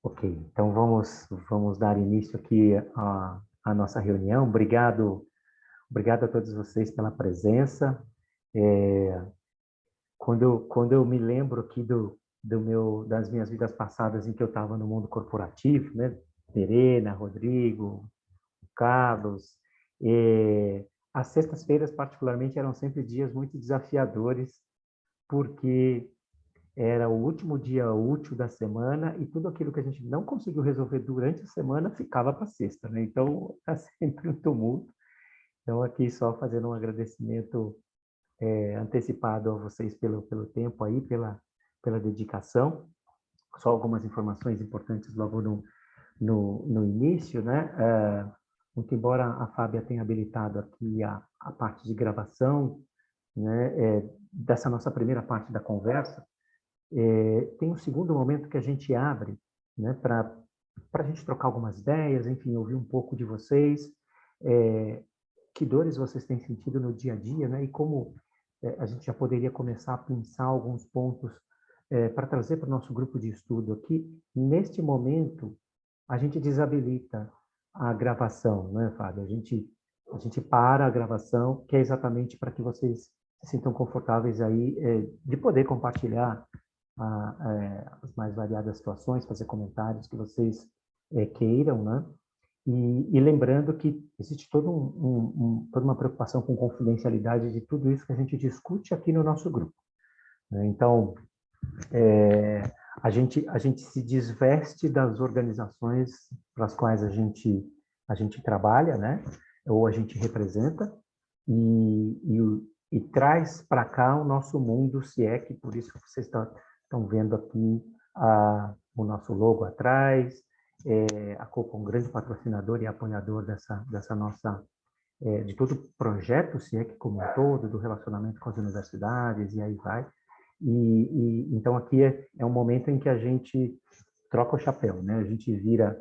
Ok, então vamos dar início aqui à nossa reunião. Obrigado a todos vocês pela presença. Quando eu me lembro aqui das minhas vidas passadas em que eu estava no mundo corporativo, né? Verena, Rodrigo, Carlos, as sextas-feiras particularmente eram sempre dias muito desafiadores, porque era o último dia útil da semana e tudo aquilo que a gente não conseguiu resolver durante a semana ficava para sexta, né? Então, é sempre um tumulto. Então, aqui só fazendo um agradecimento antecipado a vocês pelo tempo aí, pela dedicação. Só algumas informações importantes logo no início, né? Muito embora a Fábia tenha habilitado aqui a parte de gravação, né? Dessa nossa primeira parte da conversa, tem um segundo momento que a gente abre, né, para a gente trocar algumas ideias, enfim, ouvir um pouco de vocês, que dores vocês têm sentido no dia a dia, né, e como a gente já poderia começar a pensar alguns pontos para trazer para o nosso grupo de estudo aqui. Neste momento, a gente desabilita a gravação, né, Fábio? A gente para a gravação, que é exatamente para que vocês se sintam confortáveis aí de poder compartilhar as mais variadas situações, fazer comentários que vocês queiram, né? E lembrando que existe toda uma preocupação com confidencialidade de tudo isso que a gente discute aqui no nosso grupo, né? Então, a gente se desveste das organizações para as quais a gente trabalha, né? Ou a gente representa, e traz para cá o nosso mundo, se é que por isso que vocês estão vendo aqui o nosso logo atrás. A Copa é um grande patrocinador e apoiador dessa nossa, de todo o projeto, se é que como um todo, do relacionamento com as universidades, e aí vai. Então, aqui é um momento em que a gente troca o chapéu, né? A gente vira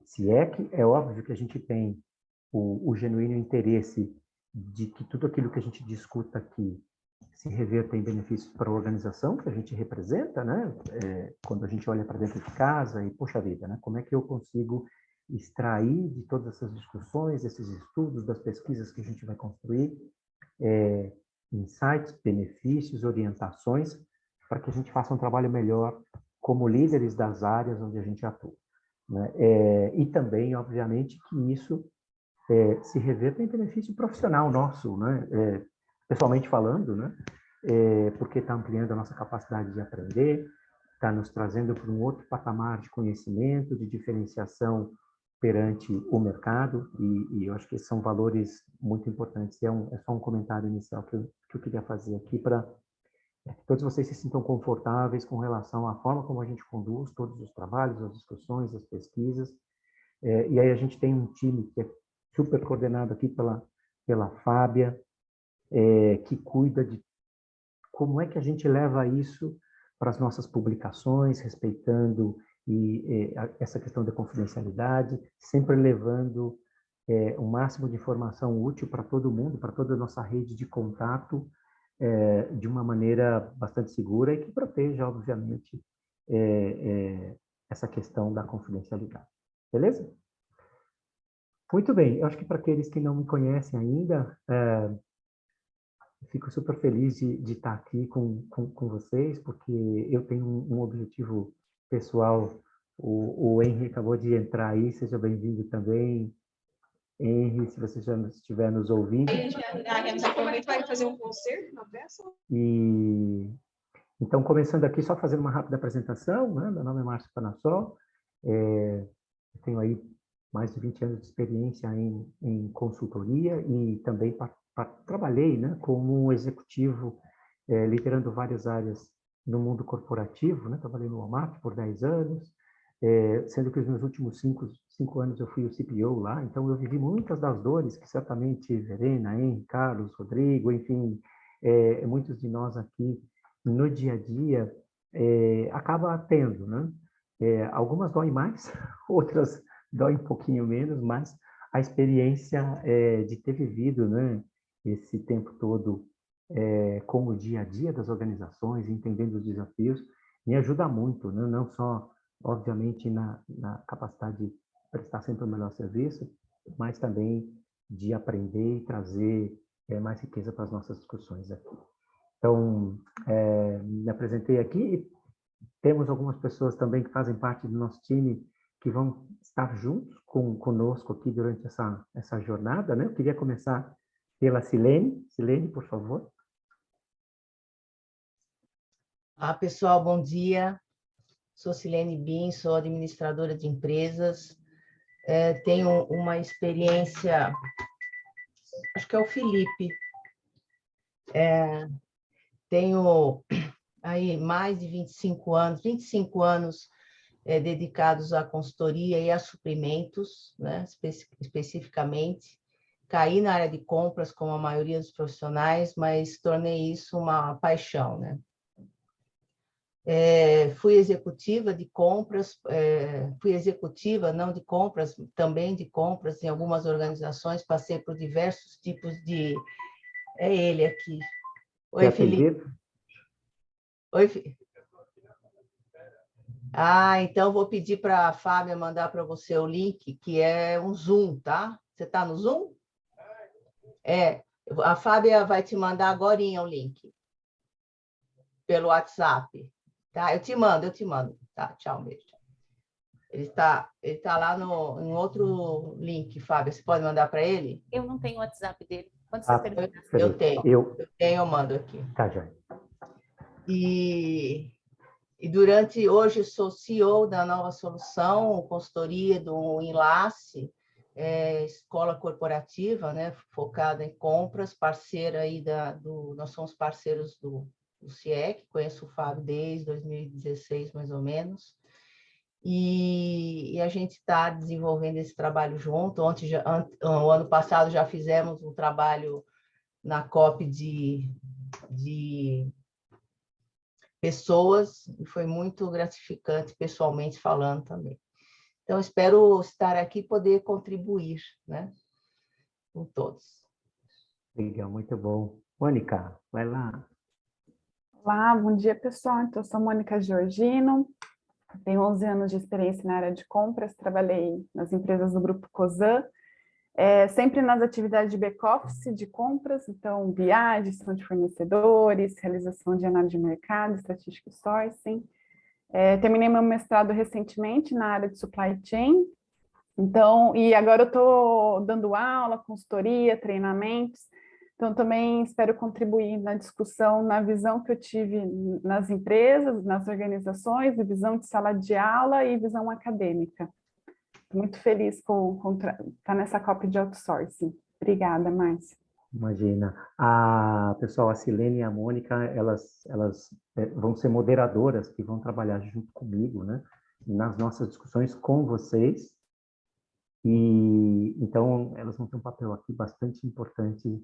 SIEC. É óbvio que a gente tem o genuíno interesse de que tudo aquilo que a gente discuta aqui se reverta em benefícios para a organização que a gente representa, né? Quando a gente olha para dentro de casa e, poxa vida, né? Como é que eu consigo extrair de todas essas discussões, esses estudos, das pesquisas que a gente vai construir, insights, benefícios, orientações, para que a gente faça um trabalho melhor como líderes das áreas onde a gente atua, né? E também, obviamente, que isso se reverta em benefício profissional nosso, né? Pessoalmente falando, né? Porque está ampliando a nossa capacidade de aprender, está nos trazendo para um outro patamar de conhecimento, de diferenciação perante o mercado, e eu acho que esses são valores muito importantes. É só um comentário inicial que eu queria fazer aqui para que todos vocês se sintam confortáveis com relação à forma como a gente conduz todos os trabalhos, as discussões, as pesquisas. E aí a gente tem um time que é super coordenado aqui pela Fábia, que cuida de como é que a gente leva isso para as nossas publicações, respeitando essa questão da confidencialidade, sempre levando o máximo de informação útil para todo mundo, para toda a nossa rede de contato, de uma maneira bastante segura e que proteja, obviamente, essa questão da confidencialidade. Beleza? Muito bem. Eu acho que para aqueles que não me conhecem ainda, fico super feliz de estar aqui com vocês, porque eu tenho um objetivo pessoal. O Henry acabou de entrar aí, seja bem-vindo também. Henry, se você já estiver nos ouvindo. A gente vai fazer um concerto na peça? Então, começando aqui, só fazendo uma rápida apresentação, né? Meu nome é Márcio Panassol, eu tenho aí mais de 20 anos de experiência em consultoria e também trabalhei, né, como executivo, liderando várias áreas no mundo corporativo, né? Trabalhei no Walmart por 10 anos, sendo que os meus últimos 5 anos eu fui o CPO lá, então eu vivi muitas das dores que certamente Verena, Henry, Carlos, Rodrigo, enfim, muitos de nós aqui no dia a dia acaba tendo, né? Algumas doem mais, outras doem um pouquinho menos, mas a experiência de ter vivido, né, esse tempo todo com o dia a dia das organizações, entendendo os desafios, me ajuda muito, né? Não só obviamente na capacidade de prestar sempre o melhor serviço, mas também de aprender e trazer mais riqueza para as nossas discussões aqui. Então, me apresentei aqui e temos algumas pessoas também que fazem parte do nosso time que vão estar juntos conosco aqui durante essa jornada, né? Eu queria começar pela Silene. Silene, por favor. Olá, pessoal, bom dia. Sou Silene Bin, sou administradora de empresas. Tenho uma experiência, acho que é o Felipe. Tenho aí mais de 25 anos dedicados à consultoria e a suprimentos, né, especificamente. Caí na área de compras, como a maioria dos profissionais, mas tornei isso uma paixão, né? Fui executiva de compras, fui executiva, não de compras, também de compras em algumas organizações, passei por diversos tipos de... É ele aqui. Oi, Felipe. Oi, Felipe. Então vou pedir para a Fábia mandar para você o link, que é um Zoom, tá? Você está no Zoom? A Fábia vai te mandar agorinha o link, pelo WhatsApp. Tá? Eu te mando. Tá, tchau, beijo. Ele tá lá em outro link, Fábio. Você pode mandar para ele? Eu não tenho o WhatsApp dele. Quando você terminar? Eu tenho, eu mando aqui. Tá, joia. E hoje eu sou CEO da Nova Solução, consultoria do Enlace, escola corporativa, né, focada em compras, parceira aí nós somos parceiros do CIEC, conheço o Fábio desde 2016, mais ou menos, e a gente está desenvolvendo esse trabalho junto. O ano passado já fizemos um trabalho na COP de pessoas, e foi muito gratificante pessoalmente falando também. Então, espero estar aqui e poder contribuir, né, com todos. Legal, muito bom. Mônica, vai lá. Olá, bom dia, pessoal. Então, eu sou Mônica Giorgino, tenho 11 anos de experiência na área de compras, trabalhei nas empresas do Grupo Cosan, sempre nas atividades de back-office, de compras, então, BI, gestão de fornecedores, realização de análise de mercado, estatística e sourcing. Terminei meu mestrado recentemente na área de supply chain, então, e agora eu estou dando aula, consultoria, treinamentos, então também espero contribuir na discussão, na visão que eu tive nas empresas, nas organizações, visão de sala de aula e visão acadêmica. Muito feliz com estar nessa COP de outsourcing. Obrigada, Márcia. Imagina. Pessoal, a Silene e a Mônica, elas vão ser moderadoras que vão trabalhar junto comigo, né, nas nossas discussões com vocês. E então elas vão ter um papel aqui bastante importante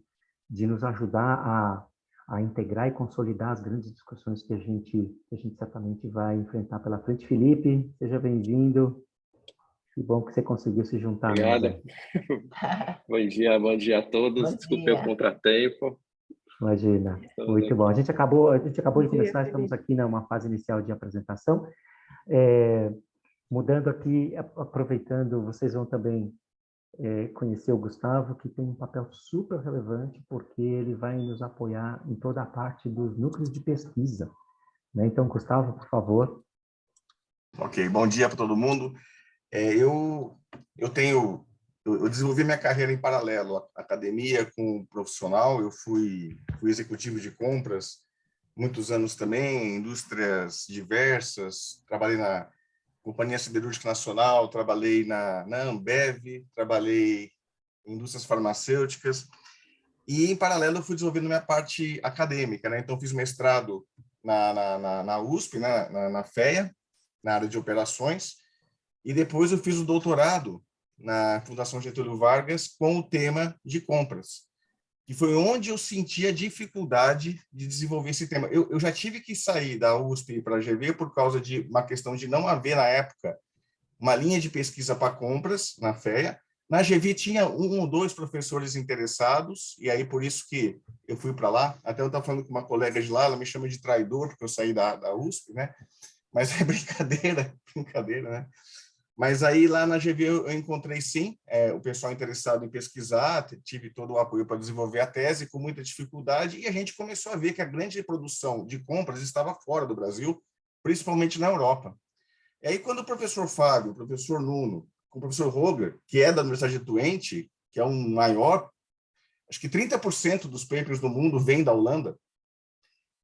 de nos ajudar a integrar e consolidar as grandes discussões que a gente certamente vai enfrentar pela frente. Felipe, seja bem-vindo. Que bom que você conseguiu se juntar. Obrigado. Bom dia a todos. Desculpe o contratempo. Imagina. Muito bom. A gente acabou de começar, estamos aqui numa fase inicial de apresentação. Mudando aqui, aproveitando, vocês vão também conhecer o Gustavo, que tem um papel super relevante, porque ele vai nos apoiar em toda a parte dos núcleos de pesquisa, né? Então, Gustavo, por favor. Ok, bom dia para todo mundo. Eu desenvolvi minha carreira em paralelo, à academia com o profissional. Eu fui executivo de compras muitos anos também, em indústrias diversas. Trabalhei na Companhia Siderúrgica Nacional, trabalhei na Ambev, trabalhei em indústrias farmacêuticas. E, em paralelo, eu fui desenvolvendo minha parte acadêmica, né? Então, fiz mestrado na USP, na FEA, na área de operações. E depois eu fiz o doutorado na Fundação Getúlio Vargas com o tema de compras, que foi onde eu senti a dificuldade de desenvolver esse tema. Eu já tive que sair da USP para a GV por causa de uma questão de não haver, na época, uma linha de pesquisa para compras na FEA. Na GV tinha um ou dois professores interessados, e aí por isso que eu fui para lá. Até eu estava falando com uma colega de lá, ela me chama de traidor, porque eu saí da USP, né? mas é brincadeira, brincadeira, né? Mas aí lá na GV eu encontrei sim o pessoal interessado em pesquisar, tive todo o apoio para desenvolver a tese com muita dificuldade e a gente começou a ver que a grande produção de compras estava fora do Brasil, principalmente na Europa. E aí quando o professor Fábio, o professor Nuno, com o professor Roger, que é da Universidade de Twente, que é um maior, acho que 30% dos papers do mundo vem da Holanda.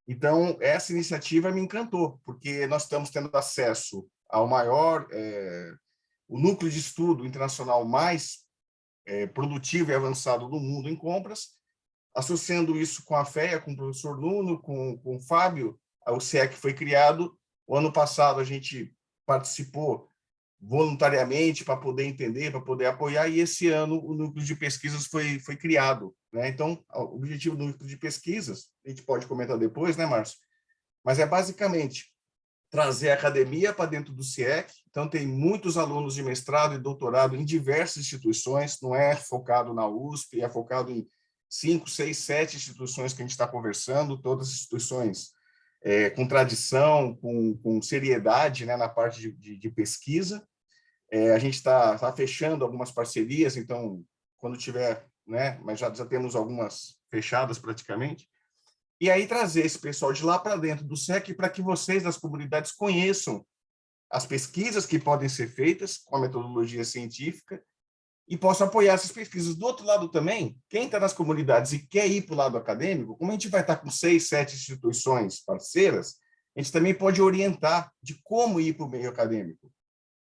Então, essa iniciativa me encantou, porque nós estamos tendo acesso ao maior, o núcleo de estudo internacional mais produtivo e avançado do mundo em compras, associando isso com a FEA, com o professor Nuno, com o Fábio, o CIEC foi criado. O ano passado a gente participou voluntariamente para poder entender, para poder apoiar, e esse ano o núcleo de pesquisas foi criado, né? Então, o objetivo do núcleo de pesquisas, a gente pode comentar depois, né, Márcio? Mas é basicamente trazer a academia para dentro do CIEC. Então, tem muitos alunos de mestrado e doutorado em diversas instituições, não é focado na USP, é focado em 5, 6, 7 instituições que a gente está conversando, todas as instituições com tradição, com seriedade, né, na parte de pesquisa. A gente está fechando algumas parcerias, então, quando tiver, né, mas já temos algumas fechadas praticamente, e aí trazer esse pessoal de lá para dentro do SEC para que vocês das comunidades conheçam as pesquisas que podem ser feitas com a metodologia científica e possam apoiar essas pesquisas. Do outro lado também, quem está nas comunidades e quer ir para o lado acadêmico, como a gente vai estar com 6, 7 instituições parceiras, a gente também pode orientar de como ir para o meio acadêmico.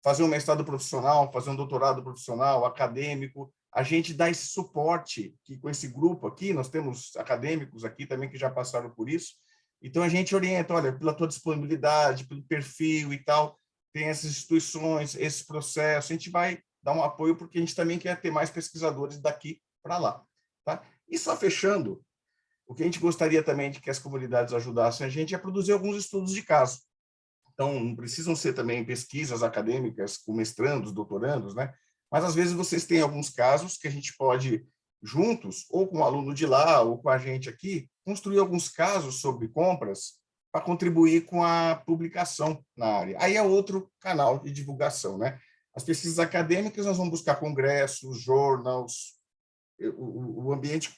Fazer um mestrado profissional, fazer um doutorado profissional, acadêmico, a gente dá esse suporte, que com esse grupo aqui, nós temos acadêmicos aqui também que já passaram por isso, então a gente orienta, olha, pela tua disponibilidade, pelo perfil e tal, tem essas instituições, esse processo, a gente vai dar um apoio porque a gente também quer ter mais pesquisadores daqui para lá, tá? E só fechando, o que a gente gostaria também de que as comunidades ajudassem a gente é produzir alguns estudos de caso. Então, não precisam ser também pesquisas acadêmicas com mestrandos, doutorandos, né? Mas, às vezes, vocês têm alguns casos que a gente pode, juntos, ou com um aluno de lá, ou com a gente aqui, construir alguns casos sobre compras para contribuir com a publicação na área. Aí é outro canal de divulgação, né? As pesquisas acadêmicas, nós vamos buscar congressos, journals, o ambiente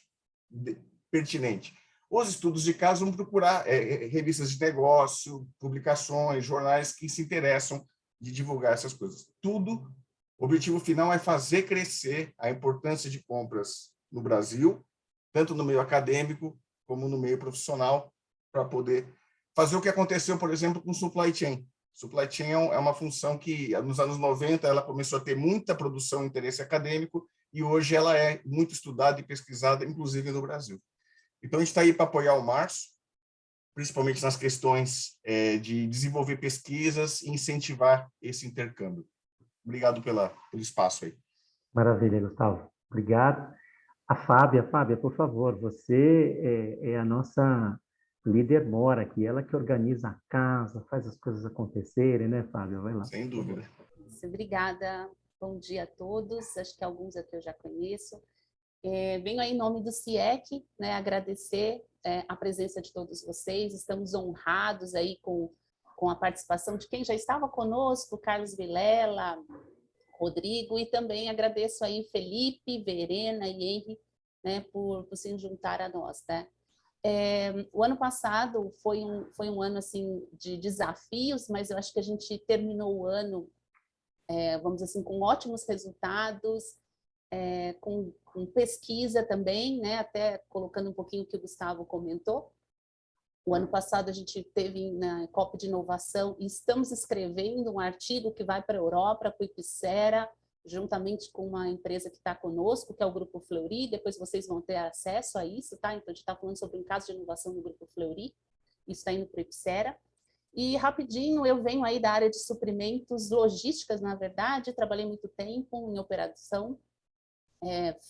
pertinente. Os estudos de caso vão procurar revistas de negócio, publicações, jornais que se interessam de divulgar essas coisas. Tudo, o objetivo final é fazer crescer a importância de compras no Brasil, tanto no meio acadêmico como no meio profissional, para poder fazer o que aconteceu, por exemplo, com supply chain. Supply chain é uma função que, nos anos 90, ela começou a ter muita produção e interesse acadêmico, e hoje ela é muito estudada e pesquisada, inclusive no Brasil. Então, a gente está aí para apoiar o Márcio, principalmente nas questões de desenvolver pesquisas e incentivar esse intercâmbio. Obrigado pelo espaço aí. Maravilha, Gustavo. Obrigado. A Fábia, por favor, você é a nossa líder mora aqui, ela que organiza a casa, faz as coisas acontecerem, né, Fábia? Vai lá. Sem dúvida. Obrigada. Bom dia a todos. Acho que alguns aqui eu já conheço. Venho aí em nome do CIEC, né, agradecer a presença de todos vocês. Estamos honrados aí com a participação de quem já estava conosco, Carlos Vilela, Rodrigo, e também agradeço aí Felipe, Verena e Henry, né, por se juntar a nós, né? O ano passado foi um ano assim de desafios, mas eu acho que a gente terminou o ano, vamos dizer assim, com ótimos resultados, com pesquisa também, né? Até colocando um pouquinho o que o Gustavo comentou. O ano passado a gente teve na COP de Inovação e estamos escrevendo um artigo que vai para a Europa, para o Ipsera, juntamente com uma empresa que está conosco, que é o Grupo Fleury. Depois vocês vão ter acesso a isso, tá? Então a gente está falando sobre um caso de inovação no Grupo Fleury. Isso está indo para o Ipsera. E rapidinho, eu venho aí da área de suprimentos, logísticas, na verdade. Trabalhei muito tempo em operação.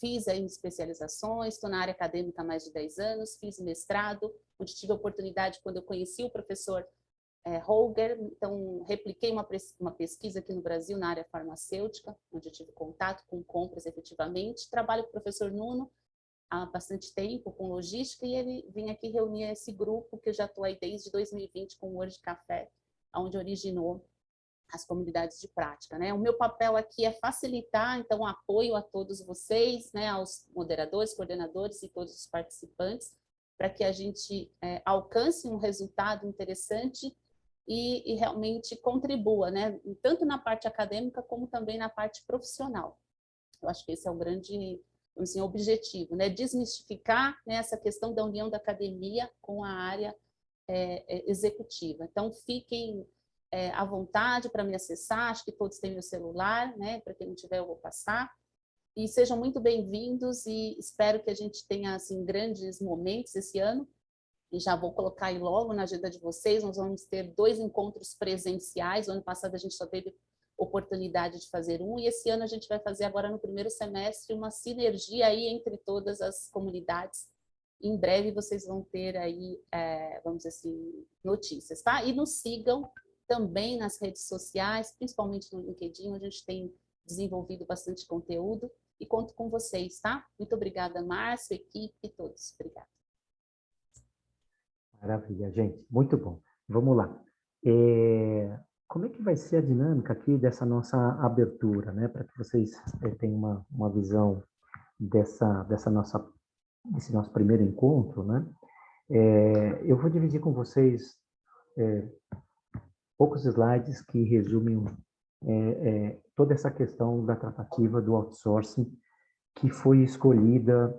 Fiz aí especializações, estou na área acadêmica há mais de 10 anos, fiz mestrado, onde tive a oportunidade, quando eu conheci o professor Holger, então repliquei uma pesquisa aqui no Brasil, na área farmacêutica, onde eu tive contato com compras efetivamente. Trabalho com o professor Nuno há bastante tempo, com logística, e ele vinha aqui reunir esse grupo, que eu já estou aí desde 2020 com o Word Café, onde originou as comunidades de prática, né? O meu papel aqui é facilitar, então, o apoio a todos vocês, né, aos moderadores, coordenadores e todos os participantes, para que a gente alcance um resultado interessante e realmente contribua, né, tanto na parte acadêmica como também na parte profissional. Eu acho que esse é o grande, assim, objetivo, né, desmistificar, né, essa questão da união da academia com a área executiva. Então, fiquem à vontade para me acessar, acho que todos têm meu celular, né, para quem não tiver eu vou passar, e sejam muito bem-vindos e espero que a gente tenha, assim, grandes momentos esse ano, e já vou colocar aí logo na agenda de vocês, nós vamos ter 2 encontros presenciais, o ano passado a gente só teve oportunidade de fazer um, e esse ano a gente vai fazer agora no primeiro semestre uma sinergia aí entre todas as comunidades. Em breve vocês vão ter aí, vamos dizer assim, notícias, tá? E nos sigam também nas redes sociais, principalmente no LinkedIn, onde a gente tem desenvolvido bastante conteúdo, e conto com vocês, tá? Muito obrigada, Márcio, equipe, todos. Obrigada. Maravilha, gente. Muito bom. Vamos lá. Como é que vai ser a dinâmica aqui dessa nossa abertura, né? Para que vocês tenham uma visão desse nosso primeiro encontro, né? Eu vou dividir com vocês poucos slides que resumem toda essa questão da tratativa do outsourcing, que foi escolhido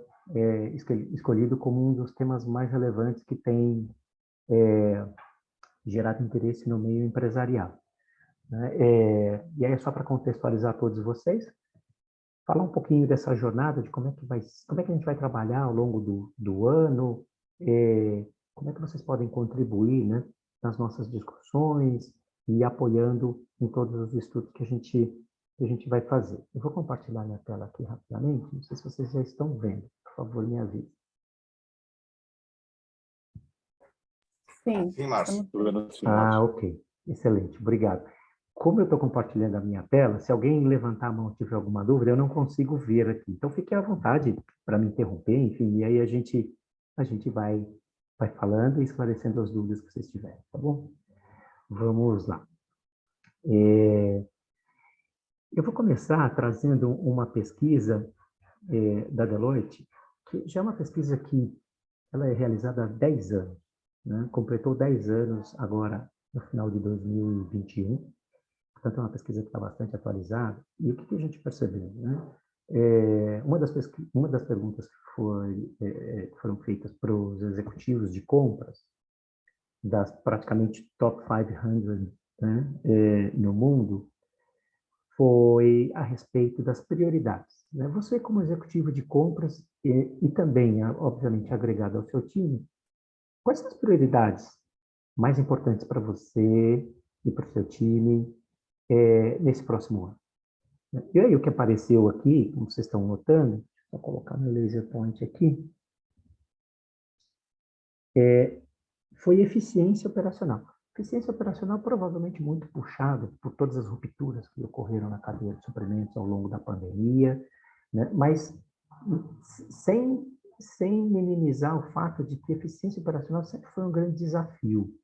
como um dos temas mais relevantes que tem gerado interesse no meio empresarial, né? E aí é só para contextualizar todos vocês, falar um pouquinho dessa jornada, de como é que a gente vai trabalhar ao longo do ano, como é que vocês podem contribuir, né, nas nossas discussões e apoiando em todos os estudos que a gente vai fazer. Eu vou compartilhar minha tela aqui rapidamente, não sei se vocês já estão vendo, por favor, me avisem. Sim. Sim, Márcio. Ok. Excelente, obrigado. Como eu estou compartilhando a minha tela, se alguém levantar a mão e tiver alguma dúvida, eu não consigo ver aqui. Então, fique à vontade para me interromper, enfim, e aí a gente vai falando e esclarecendo as dúvidas que vocês tiverem, tá bom? Vamos lá. Eu vou começar trazendo uma pesquisa da Deloitte, que já é uma pesquisa que ela é realizada há 10 anos, né? Completou 10 anos agora, no final de 2021. Portanto, é uma pesquisa que está bastante atualizada. E o que a gente percebeu, né? Uma das perguntas que foram feitas para os executivos de compras, das praticamente top 500, né, no mundo, foi a respeito das prioridades, né? Você, como executivo de compras, e também, obviamente, agregado ao seu time, quais são as prioridades mais importantes para você e para o seu time nesse próximo ano? E aí, o que apareceu aqui, como vocês estão notando, vou colocar meu laser point aqui, foi eficiência operacional. Eficiência operacional provavelmente muito puxada por todas as rupturas que ocorreram na cadeia de suprimentos ao longo da pandemia, né? Mas sem minimizar o fato de que eficiência operacional sempre foi um grande desafio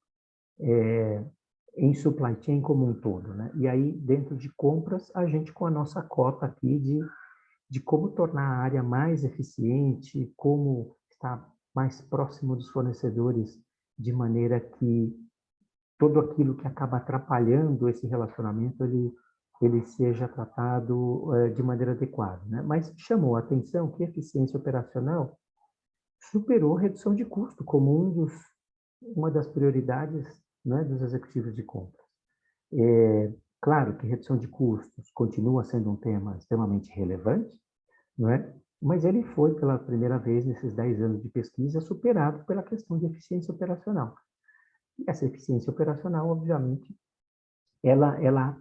em supply chain como um todo, né? E aí, dentro de compras, a gente com a nossa cota aqui de como tornar a área mais eficiente, como estar mais próximo dos fornecedores, de maneira que tudo aquilo que acaba atrapalhando esse relacionamento, ele seja tratado de maneira adequada, né? Mas chamou a atenção que a eficiência operacional superou redução de custo como uma das prioridades, né, dos executivos de compras. Claro que redução de custos continua sendo um tema extremamente relevante, não é? Mas ele foi, pela primeira vez nesses 10 anos de pesquisa, superado pela questão de eficiência operacional. E essa eficiência operacional, obviamente, ela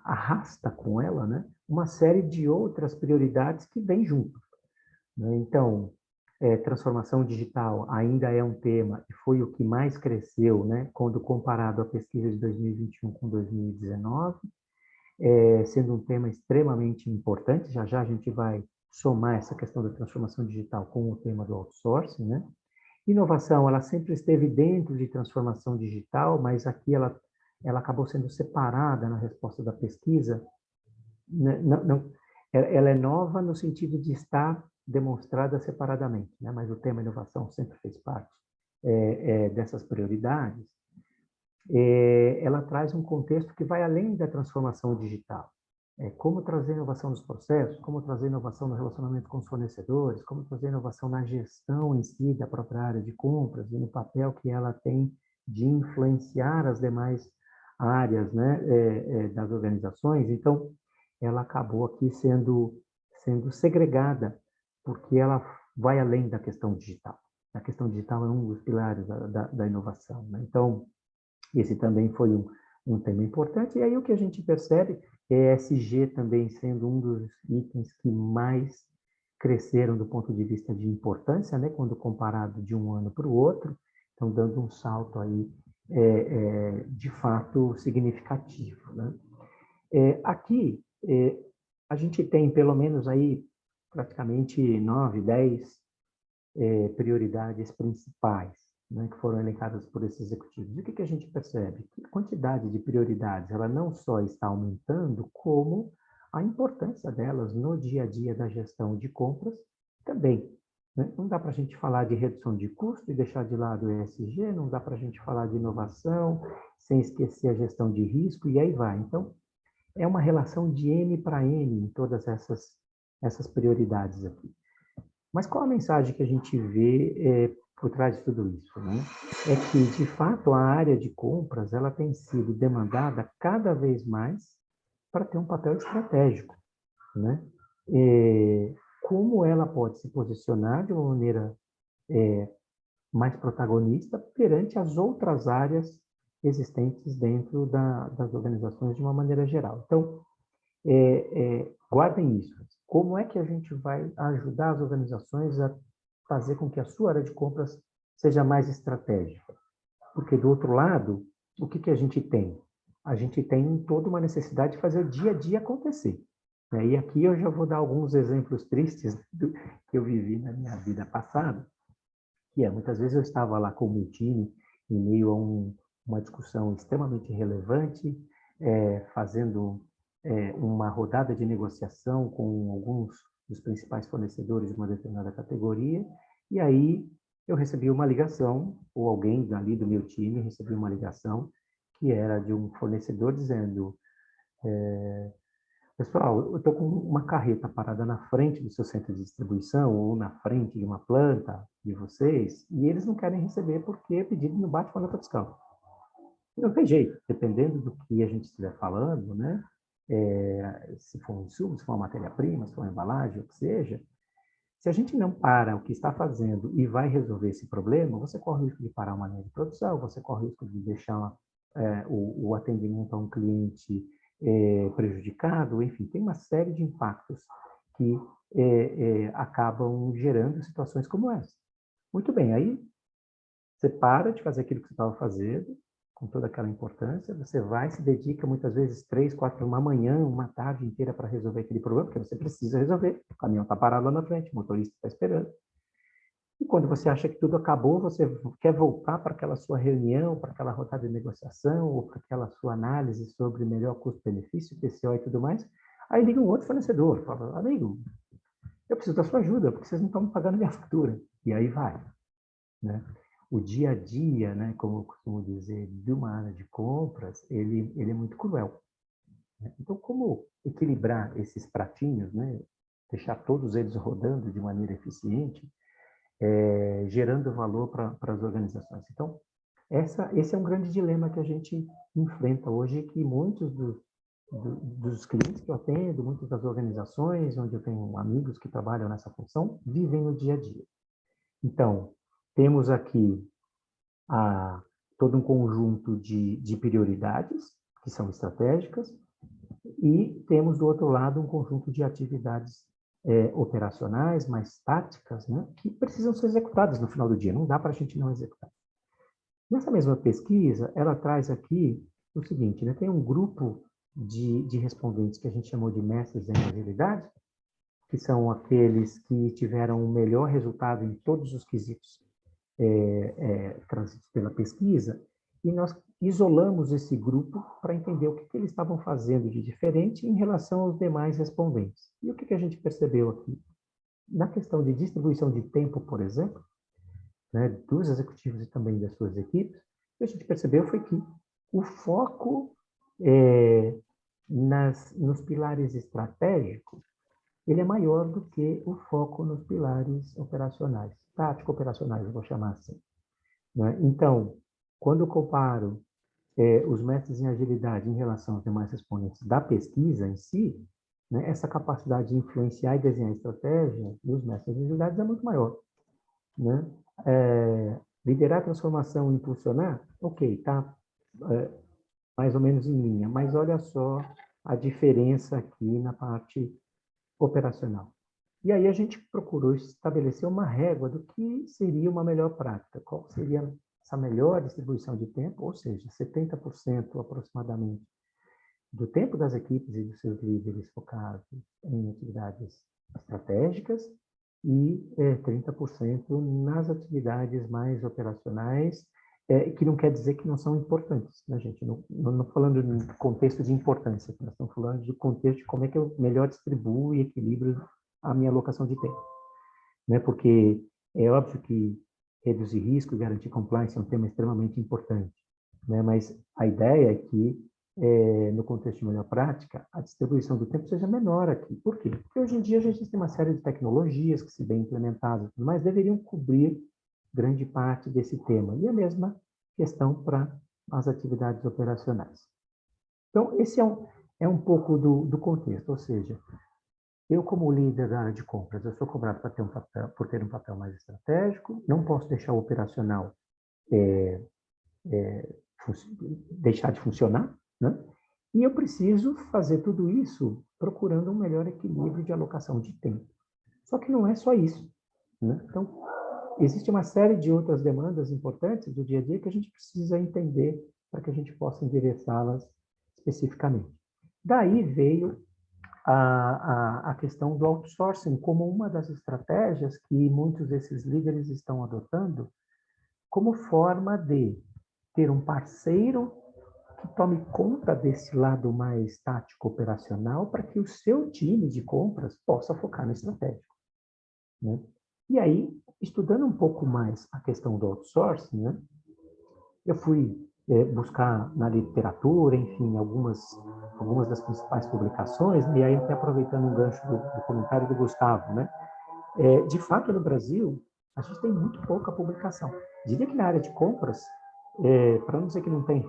arrasta com ela, né, uma série de outras prioridades que vêm junto, né? Então, transformação digital ainda é um tema e foi o que mais cresceu, né, quando comparado à pesquisa de 2021 com 2019, sendo um tema extremamente importante. Já já a gente vai somar essa questão da transformação digital com o tema do outsourcing, né? Inovação, ela sempre esteve dentro de transformação digital, mas aqui ela ela acabou sendo separada na resposta da pesquisa. Ela é nova no sentido de estar demonstrada separadamente, né? Mas o tema inovação sempre fez parte dessas prioridades. Ela traz um contexto que vai além da transformação digital. Como trazer inovação nos processos, como trazer inovação no relacionamento com os fornecedores, como trazer inovação na gestão em si da própria área de compras e no papel que ela tem de influenciar as demais áreas, né, das organizações. Então, ela acabou aqui sendo segregada, porque ela vai além da questão digital. A questão digital é um dos pilares da inovação, né? Então, esse também foi um tema importante. E aí o que a gente percebe é ESG também sendo um dos itens que mais cresceram do ponto de vista de importância, né, quando comparado de um ano para o outro, então dando um salto aí de fato significativo, né? Aqui a gente tem pelo menos aí praticamente 9, 10 prioridades principais, né, que foram elencadas por esses executivos. E o que a gente percebe? Que a quantidade de prioridades ela não só está aumentando, como a importância delas no dia a dia da gestão de compras também, né? Não dá para a gente falar de redução de custo e deixar de lado o ESG, não dá para a gente falar de inovação sem esquecer a gestão de risco, e aí vai. Então, é uma relação de N para N em todas essas prioridades aqui. Mas qual a mensagem que a gente vê por trás de tudo isso, né? É que, de fato, a área de compras ela tem sido demandada cada vez mais para ter um papel estratégico, né? Como ela pode se posicionar de uma maneira mais protagonista perante as outras áreas existentes dentro das organizações de uma maneira geral. Então, guardem isso. Como é que a gente vai ajudar as organizações a fazer com que a sua área de compras seja mais estratégica? Porque, do outro lado, o que a gente tem? A gente tem toda uma necessidade de fazer o dia a dia acontecer, né? E aqui eu já vou dar alguns exemplos tristes que eu vivi na minha vida passada, que muitas vezes eu estava lá com o meu time, em meio a uma discussão extremamente relevante, fazendo uma rodada de negociação com alguns dos principais fornecedores de uma determinada categoria, e aí eu recebi uma ligação, ou alguém ali do meu time recebeu uma ligação, que era de um fornecedor dizendo: pessoal, eu estou com uma carreta parada na frente do seu centro de distribuição ou na frente de uma planta de vocês, e eles não querem receber porque o pedido não bate com a nota fiscal. Não tem jeito, dependendo do que a gente estiver falando, né? Se for um insumo, se for uma matéria-prima, se for uma embalagem, o que seja, se a gente não para o que está fazendo e vai resolver esse problema, você corre o risco de parar uma linha de produção, você corre o risco de deixar o atendimento a um cliente prejudicado, enfim, tem uma série de impactos que acabam gerando situações como essa. Muito bem, aí você para de fazer aquilo que você estava fazendo, com toda aquela importância, você vai, se dedica muitas vezes 3, 4, uma manhã, uma tarde inteira para resolver aquele problema, porque você precisa resolver. O caminhão está parado lá na frente, o motorista está esperando. E quando você acha que tudo acabou, você quer voltar para aquela sua reunião, para aquela rodada de negociação, ou para aquela sua análise sobre melhor custo-benefício, TCO e tudo mais, aí liga um outro fornecedor, fala: amigo, eu preciso da sua ajuda, porque vocês não estão me pagando minha fatura. E aí vai, né? O dia a dia, né, como eu costumo dizer, de uma área de compras, ele é muito cruel, né? Então, como equilibrar esses pratinhos, né, deixar todos eles rodando de maneira eficiente, gerando valor para as organizações? Então, esse é um grande dilema que a gente enfrenta hoje, que muitos dos clientes que eu atendo, muitas das organizações onde eu tenho amigos que trabalham nessa função, vivem no dia a dia. Então, temos aqui todo um conjunto de prioridades que são estratégicas e temos, do outro lado, um conjunto de atividades operacionais, mais táticas, né, que precisam ser executadas no final do dia. Não dá para a gente não executar. Nessa mesma pesquisa, ela traz aqui o seguinte, né, tem um grupo de respondentes que a gente chamou de mestres em agilidade, que são aqueles que tiveram o melhor resultado em todos os quesitos trazidos pela pesquisa, e nós isolamos esse grupo para entender o que eles estavam fazendo de diferente em relação aos demais respondentes. E o que a gente percebeu aqui? Na questão de distribuição de tempo, por exemplo, né, dos executivos e também das suas equipes, o que a gente percebeu foi que o foco nos pilares estratégicos, ele é maior do que o foco nos pilares operacionais, tático-operacionais, eu vou chamar assim. Né? Então, quando eu comparo os mestres em agilidade em relação aos demais respondentes da pesquisa em si, né, essa capacidade de influenciar e desenhar estratégia dos mestres em agilidade é muito maior. Né? Liderar a transformação e impulsionar, ok, está mais ou menos em linha, mas olha só a diferença aqui na parte operacional. E aí a gente procurou estabelecer uma régua do que seria uma melhor prática, qual seria essa melhor distribuição de tempo, ou seja, 70% aproximadamente do tempo das equipes e dos seus líderes focados em atividades estratégicas e 30% nas atividades mais operacionais, que não quer dizer que não são importantes, né, gente? Não falando no contexto de importância, nós estamos falando de contexto de como é que eu melhor distribuo e equilibro a minha alocação de tempo. Né? Porque é óbvio que reduzir risco e garantir compliance é um tema extremamente importante, né? Mas a ideia é que, no contexto de melhor prática, a distribuição do tempo seja menor aqui. Por quê? Porque hoje em dia a gente tem uma série de tecnologias que, se bem implementadas, mas deveriam cobrir grande parte desse tema. E a mesma questão para as atividades operacionais. Então, esse é um pouco do contexto, ou seja, eu, como líder da área de compras, eu sou cobrado por ter um papel mais estratégico, não posso deixar o operacional deixar de funcionar, né? E eu preciso fazer tudo isso procurando um melhor equilíbrio de alocação de tempo. Só que não é só isso, né? Então, existe uma série de outras demandas importantes do dia a dia que a gente precisa entender para que a gente possa endereçá-las especificamente. Daí veio a questão do outsourcing como uma das estratégias que muitos desses líderes estão adotando como forma de ter um parceiro que tome conta desse lado mais tático operacional para que o seu time de compras possa focar no estratégico. Né? E aí, estudando um pouco mais a questão do outsourcing, né, eu fui buscar na literatura, enfim, algumas das principais publicações, e aí até aproveitando um gancho do comentário do Gustavo, né? De fato, no Brasil, a gente tem muito pouca publicação. Diria que na área de compras, para não dizer que não tem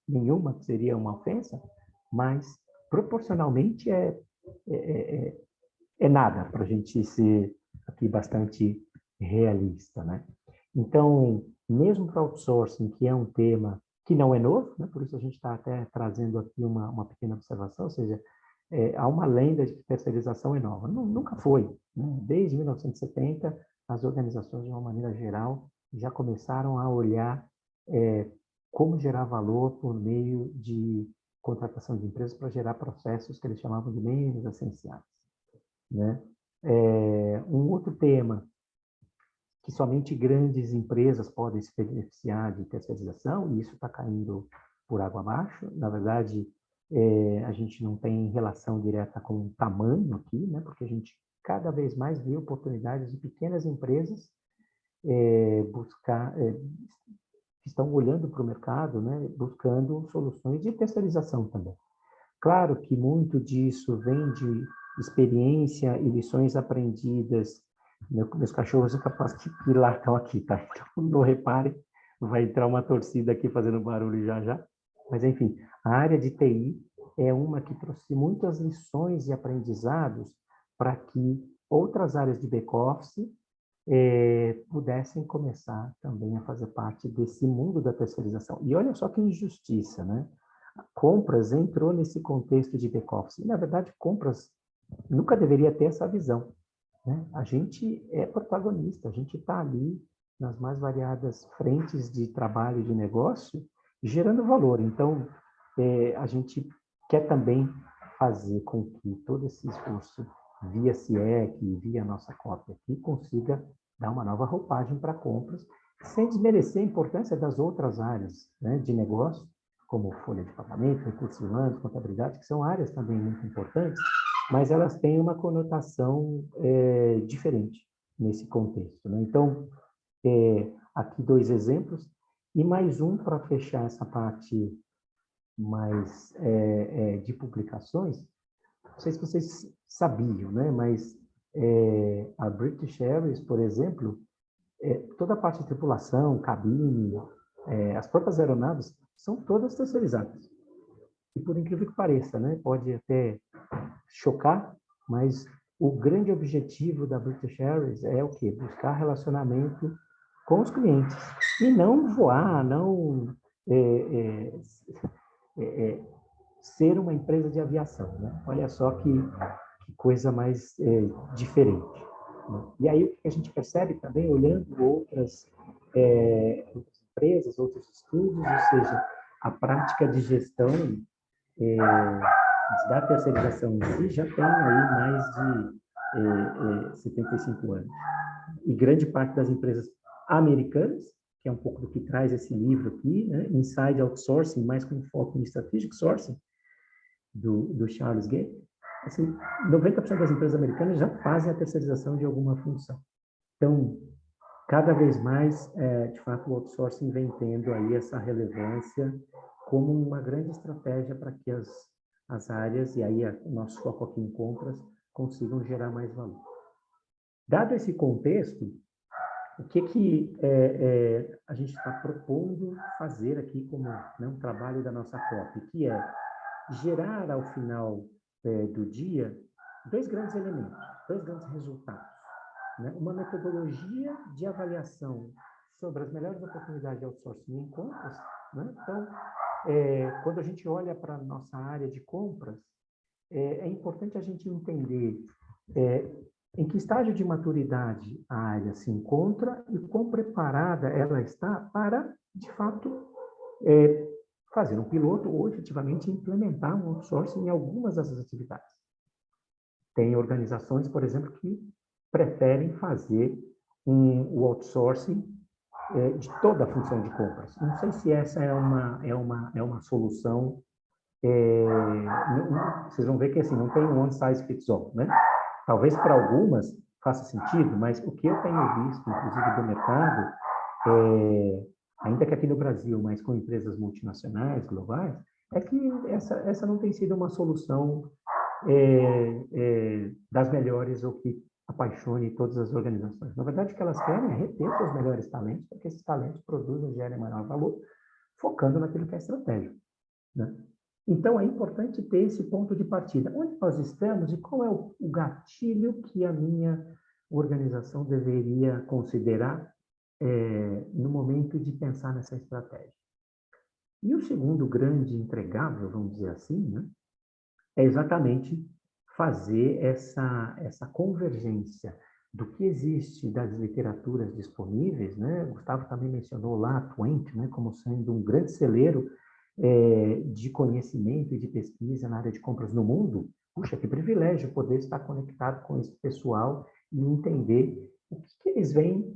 nenhuma, que seria uma ofensa, mas proporcionalmente é nada, para a gente ser aqui bastante realista, né? Então, mesmo para outsourcing, que é um tema que não é novo, né? Por isso a gente está até trazendo aqui uma pequena observação, ou seja, há uma lenda de que terceirização é nova. Nunca foi. Né? Desde 1970, as organizações, de uma maneira geral, já começaram a olhar como gerar valor por meio de contratação de empresas para gerar processos que eles chamavam de menos essenciais. Né? Um outro tema que somente grandes empresas podem se beneficiar de terceirização, e isso está caindo por água abaixo. Na verdade, a gente não tem relação direta com o tamanho aqui, né? Porque a gente cada vez mais vê oportunidades de pequenas empresas que estão olhando para o mercado, né? Buscando soluções de terceirização também. Claro que muito disso vem de experiência e lições aprendidas. Meus cachorros são capazes de lá estão aqui, tá? Então, não repare, vai entrar uma torcida aqui fazendo barulho já. Mas, enfim, a área de TI é uma que trouxe muitas lições e aprendizados para que outras áreas de back-office pudessem começar também a fazer parte desse mundo da terceirização. E olha só que injustiça, né? Compras entrou nesse contexto de back-office. E, na verdade, compras nunca deveria ter essa visão. Né? A gente é protagonista, a gente está ali nas mais variadas frentes de trabalho, de negócio, gerando valor. Então, a gente quer também fazer com que todo esse esforço via CIEC, via nossa cópia aqui, consiga dar uma nova roupagem para compras sem desmerecer a importância das outras áreas, né, de negócio, como folha de pagamento, recursos humanos, contabilidade, que são áreas também muito importantes, mas elas têm uma conotação diferente nesse contexto, né? Então, aqui 2 exemplos, e mais um para fechar essa parte mais de publicações. Não sei se vocês sabiam, né? Mas a British Airways, por exemplo, toda a parte de tripulação, cabine, as próprias aeronaves, são todas terceirizadas. E por incrível que pareça, né? Pode até chocar, mas o grande objetivo da British Airways é o quê? Buscar relacionamento com os clientes. E não voar, não ser uma empresa de aviação, né? Olha só que coisa mais diferente. Né? E aí o que a gente percebe também, olhando outras empresas, outros estudos, ou seja, a prática de gestão da terceirização em si já tem aí mais de 75 anos. E grande parte das empresas americanas, que é um pouco do que traz esse livro aqui, né? Inside Outsourcing, mais com foco em Strategic Sourcing, do Charles Gay, assim, 90% das empresas americanas já fazem a terceirização de alguma função. Então, cada vez mais, de fato, o outsourcing vem tendo aí essa relevância como uma grande estratégia para que as áreas, e aí o nosso foco aqui em compras, consigam gerar mais valor. Dado esse contexto, o que a gente está propondo fazer aqui como, né, um trabalho da nossa COP, que é gerar ao final do dia 2 grandes elementos, 2 grandes resultados, né? Uma metodologia de avaliação sobre as melhores oportunidades de outsourcing em compras, né? Então, quando a gente olha para a nossa área de compras, é importante a gente entender em que estágio de maturidade a área se encontra e quão preparada ela está para, de fato, fazer um piloto ou efetivamente implementar um outsourcing em algumas dessas atividades. Tem organizações, por exemplo, que preferem fazer o outsourcing de toda a função de compras. Não sei se essa é uma solução. Vocês vão ver que assim, não tem um one size fits all, né? Talvez para algumas faça sentido, mas o que eu tenho visto, inclusive do mercado, ainda que aqui no Brasil, mas com empresas multinacionais, globais, é que essa não tem sido uma solução das melhores ou que apaixone todas as organizações. Na verdade, o que elas querem é reter seus melhores talentos, para que esses talentos produzam e gerem maior valor, focando naquilo que é estratégico, né? Então, é importante ter esse ponto de partida. Onde nós estamos e qual é o gatilho que a minha organização deveria considerar no momento de pensar nessa estratégia. E o segundo grande entregável, vamos dizer assim, né, é exatamente fazer essa convergência do que existe das literaturas disponíveis, né? O Gustavo também mencionou lá a Twente, né, como sendo um grande celeiro de conhecimento e de pesquisa na área de compras no mundo. Puxa, que privilégio poder estar conectado com esse pessoal e entender o que eles vêm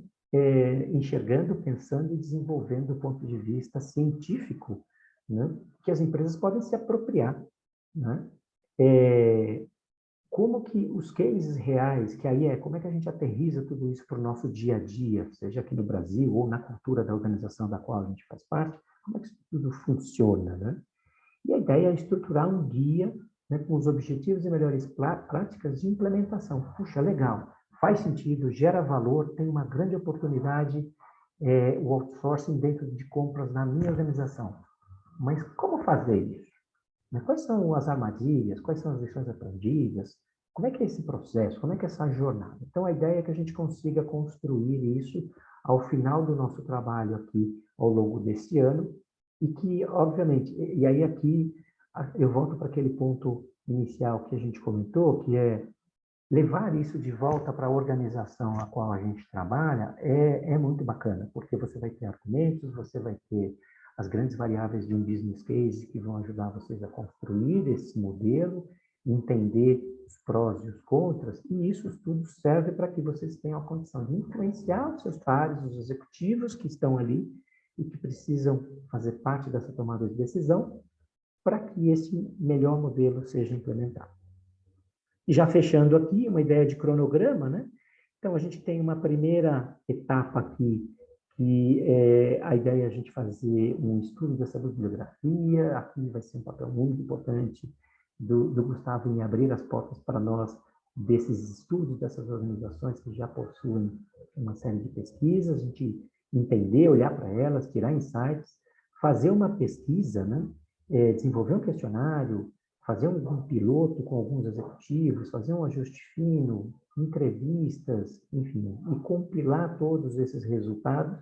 enxergando, pensando e desenvolvendo do ponto de vista científico, né, que as empresas podem se apropriar, né? Como que os cases reais, que aí como é que a gente aterriza tudo isso para o nosso dia a dia, seja aqui no Brasil ou na cultura da organização da qual a gente faz parte, como é que isso tudo funciona, né? E a ideia é estruturar um guia, né, com os objetivos e melhores práticas de implementação. Puxa, legal, faz sentido, gera valor, tem uma grande oportunidade, o outsourcing dentro de compras na minha organização. Mas como fazer isso? Quais são as armadilhas? Quais são as lições aprendidas? Como é que é esse processo? Como é que é essa jornada? Então, a ideia é que a gente consiga construir isso ao final do nosso trabalho aqui, ao longo deste ano, e que, obviamente, e aí aqui eu volto para aquele ponto inicial que a gente comentou, que é levar isso de volta para a organização a qual a gente trabalha é muito bacana, porque você vai ter argumentos, você vai ter as grandes variáveis de um business case que vão ajudar vocês a construir esse modelo, entender os prós e os contras, e isso tudo serve para que vocês tenham a condição de influenciar os seus pares, os executivos que estão ali e que precisam fazer parte dessa tomada de decisão para que esse melhor modelo seja implementado. E já fechando aqui, uma ideia de cronograma, né? Então, a gente tem uma primeira etapa aqui, que a ideia é a gente fazer um estudo dessa bibliografia. Aqui vai ser um papel muito importante do Gustavo em abrir as portas para nós desses estudos, dessas organizações que já possuem uma série de pesquisas, a gente entender, olhar para elas, tirar insights, fazer uma pesquisa, né? Desenvolver um questionário, fazer um piloto com alguns executivos, fazer um ajuste fino, entrevistas, enfim, e compilar todos esses resultados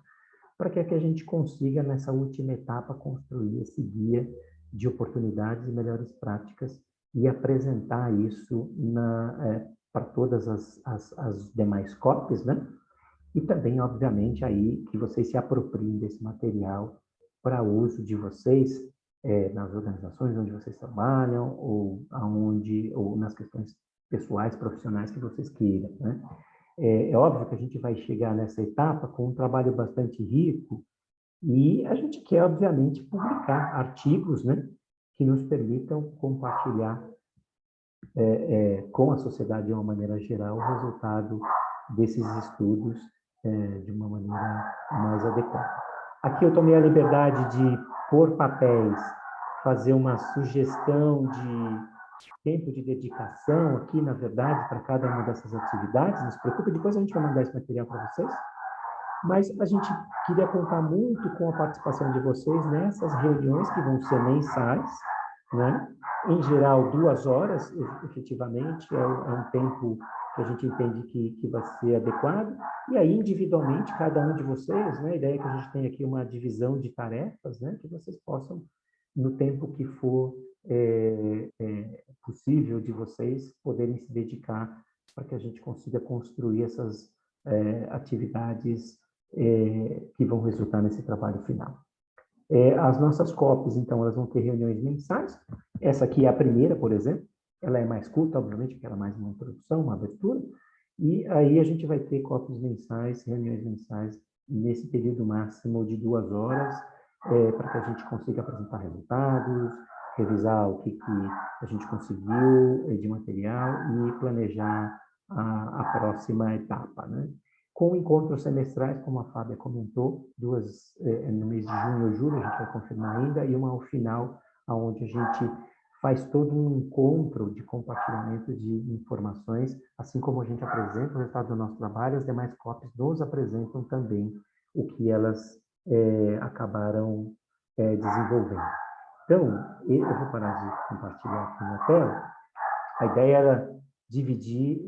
para que a gente consiga, nessa última etapa, construir esse guia de oportunidades e melhores práticas e apresentar isso para todas as demais COPs, né? E também, obviamente, aí que vocês se apropriem desse material para uso de vocês nas organizações onde vocês trabalham ou nas questões pessoais, profissionais que vocês queiram, né? É óbvio que a gente vai chegar nessa etapa com um trabalho bastante rico e a gente quer, obviamente, publicar artigos, né, que nos permitam compartilhar com a sociedade, de uma maneira geral, o resultado desses estudos de uma maneira mais adequada. Aqui eu tomei a liberdade de, por papéis, fazer uma sugestão de tempo de dedicação aqui, na verdade, para cada uma dessas atividades. Não se preocupe, depois a gente vai mandar esse material para vocês. Mas a gente queria contar muito com a participação de vocês nessas reuniões que vão ser mensais, né? Em geral, 2 horas, efetivamente, é um tempo que a gente entende que vai ser adequado. E aí, individualmente, cada um de vocês, né? A ideia é que a gente tenha aqui uma divisão de tarefas, né? Que vocês possam, no tempo que for possível de vocês, poderem se dedicar para que a gente consiga construir essas atividades que vão resultar nesse trabalho final. As nossas COPs, então, elas vão ter reuniões mensais. Essa aqui é a primeira, por exemplo. Ela é mais curta, obviamente, porque ela é mais uma introdução, uma abertura. E aí a gente vai ter COPs mensais, reuniões mensais, nesse período máximo de 2 horas, para que a gente consiga apresentar resultados, revisar o que a gente conseguiu de material e planejar a próxima etapa, né? Com encontros semestrais, como a Fábia comentou, 2 no mês de junho ou julho, a gente vai confirmar ainda, e uma ao final, onde a gente faz todo um encontro de compartilhamento de informações, assim como a gente apresenta o resultado do nosso trabalho, as demais COPs nos apresentam também o que elas acabaram desenvolvendo. Então, eu vou parar de compartilhar aqui na tela. A ideia era dividir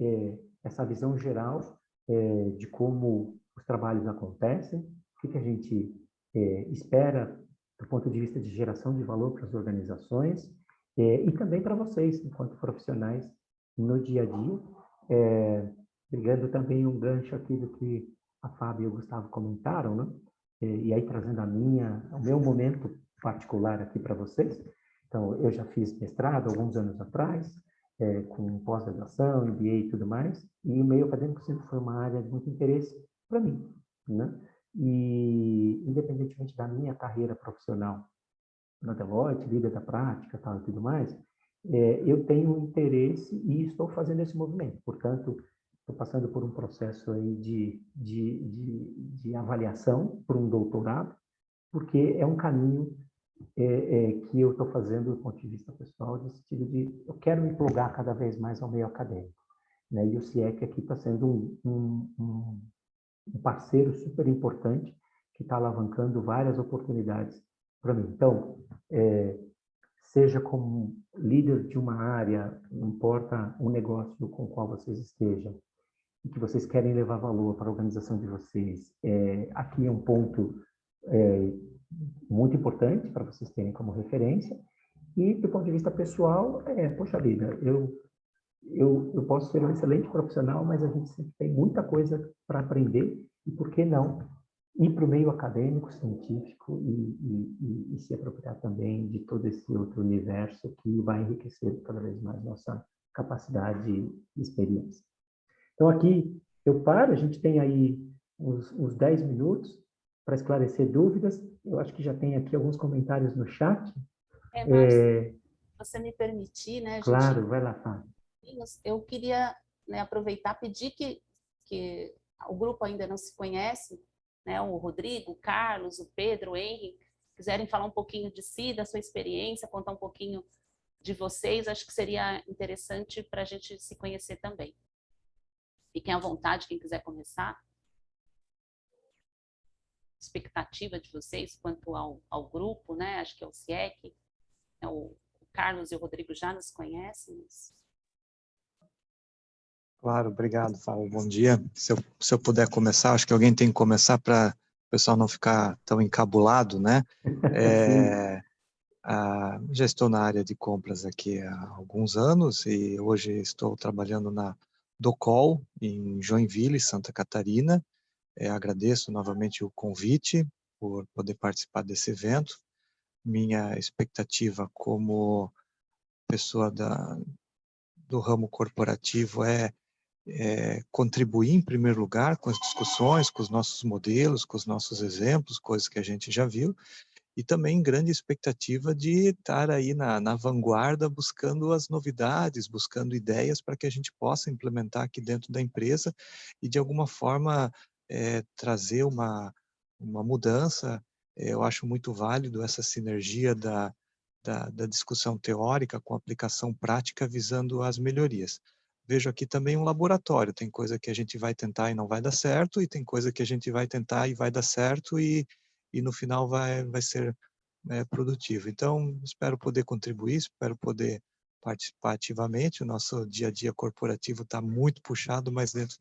essa visão geral de como os trabalhos acontecem, o que a gente espera do ponto de vista de geração de valor para as organizações e também para vocês, enquanto profissionais, no dia a dia. Pegando também um gancho aqui do que a Fábio e o Gustavo comentaram, né? E aí trazendo o meu momento particular aqui para vocês. Então, eu já fiz mestrado alguns anos atrás, com pós-graduação, MBA e tudo mais, e o meio acadêmico sempre foi uma área de muito interesse para mim, né? E, independentemente da minha carreira profissional na Deloitte, líder da prática tal, e tudo mais, eu tenho interesse e estou fazendo esse movimento. Portanto, estou passando por um processo aí de avaliação por um doutorado, porque é um caminho que eu estou fazendo do ponto de vista pessoal, no sentido de eu quero me plugar cada vez mais ao meio acadêmico, né? E o CIEC aqui está sendo um parceiro super importante que está alavancando várias oportunidades para mim. Então, seja como líder de uma área, não importa o negócio com o qual vocês estejam, e que vocês querem levar valor para a organização de vocês, aqui é um ponto muito importante para vocês terem como referência. E, do ponto de vista pessoal, poxa vida, eu posso ser um excelente profissional, mas a gente sempre tem muita coisa para aprender, e por que não ir para o meio acadêmico, científico e se apropriar também de todo esse outro universo que vai enriquecer cada vez mais nossa capacidade e experiência. Então, aqui eu paro, a gente tem aí uns 10 minutos para esclarecer dúvidas. Eu acho que já tem aqui alguns comentários no chat. Márcio, se você me permitir, né, Claro, vai lá, Fábio. Eu queria, né, aproveitar, pedir que o grupo ainda não se conhece, né, o Rodrigo, o Carlos, o Pedro, o Henry, quiserem falar um pouquinho de si, da sua experiência, contar um pouquinho de vocês, acho que seria interessante para a gente se conhecer também. Fiquem à vontade, quem quiser começar. Expectativa de vocês quanto ao grupo, né? Acho que é o CIEC, o Carlos e o Rodrigo já nos conhecem. Mas... Claro, obrigado, Fábio. Bom dia. Se eu puder começar, acho que alguém tem que começar para o pessoal não ficar tão encabulado, né? Já estou na área de compras aqui há alguns anos e hoje estou trabalhando na Docol, em Joinville, Santa Catarina. Agradeço novamente o convite por poder participar desse evento. Minha expectativa como pessoa do ramo corporativo é contribuir, em primeiro lugar, com as discussões, com os nossos modelos, com os nossos exemplos, coisas que a gente já viu, e também grande expectativa de estar aí na vanguarda, buscando as novidades, buscando ideias para que a gente possa implementar aqui dentro da empresa e, de alguma forma, trazer uma mudança. Eu acho muito válido essa sinergia da discussão teórica com a aplicação prática visando as melhorias. Vejo aqui também um laboratório, tem coisa que a gente vai tentar e não vai dar certo, e tem coisa que a gente vai tentar e vai dar certo, e no final vai ser produtivo. Então, espero poder contribuir, espero poder participar ativamente. O nosso dia a dia corporativo está muito puxado, mas dentro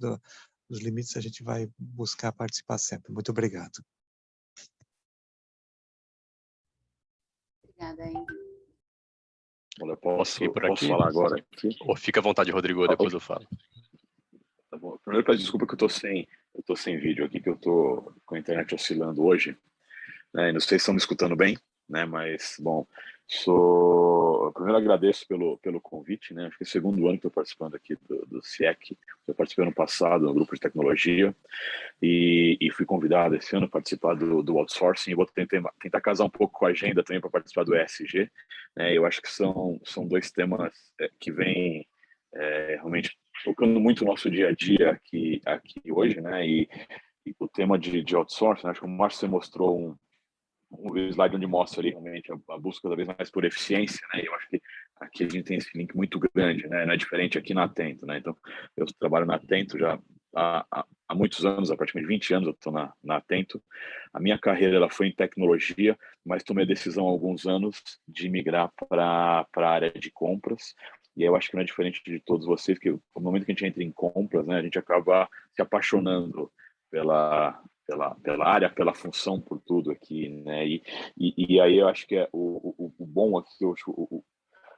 dos limites a gente vai buscar participar sempre. Muito obrigado. Obrigada, Henry. Olha, posso por aqui? falar agora aqui? Ou fica à vontade, Rodrigo, depois eu falo. Tá bom. Primeiro, peço desculpa que eu tô sem vídeo aqui, que eu tô com a internet oscilando hoje, né? Não sei se estão me escutando bem, né? Mas, bom, primeiro agradeço pelo convite, né? Acho que é o segundo ano que estou participando aqui do CIEC. Eu participei ano passado no grupo de tecnologia e fui convidado esse ano a participar do outsourcing, e vou tentar casar um pouco com a agenda também para participar do ESG, né? Eu acho que são dois temas que vêm realmente tocando muito o nosso dia a dia aqui hoje, né? E o tema de outsourcing, acho que o Márcio mostrou um slide onde mostra ali realmente a busca cada vez mais por eficiência, né? E eu acho que aqui a gente tem esse link muito grande, né? Não é diferente aqui na Atento, né? Então, eu trabalho na Atento já há muitos anos, há praticamente 20 anos eu estou na Atento. A minha carreira ela foi em tecnologia, mas tomei a decisão há alguns anos de migrar para a área de compras. E eu acho que não é diferente de todos vocês, que no momento que a gente entra em compras, né, a gente acaba se apaixonando pela área, pela função, por tudo aqui, né? E aí eu acho que o bom aqui, eu acho,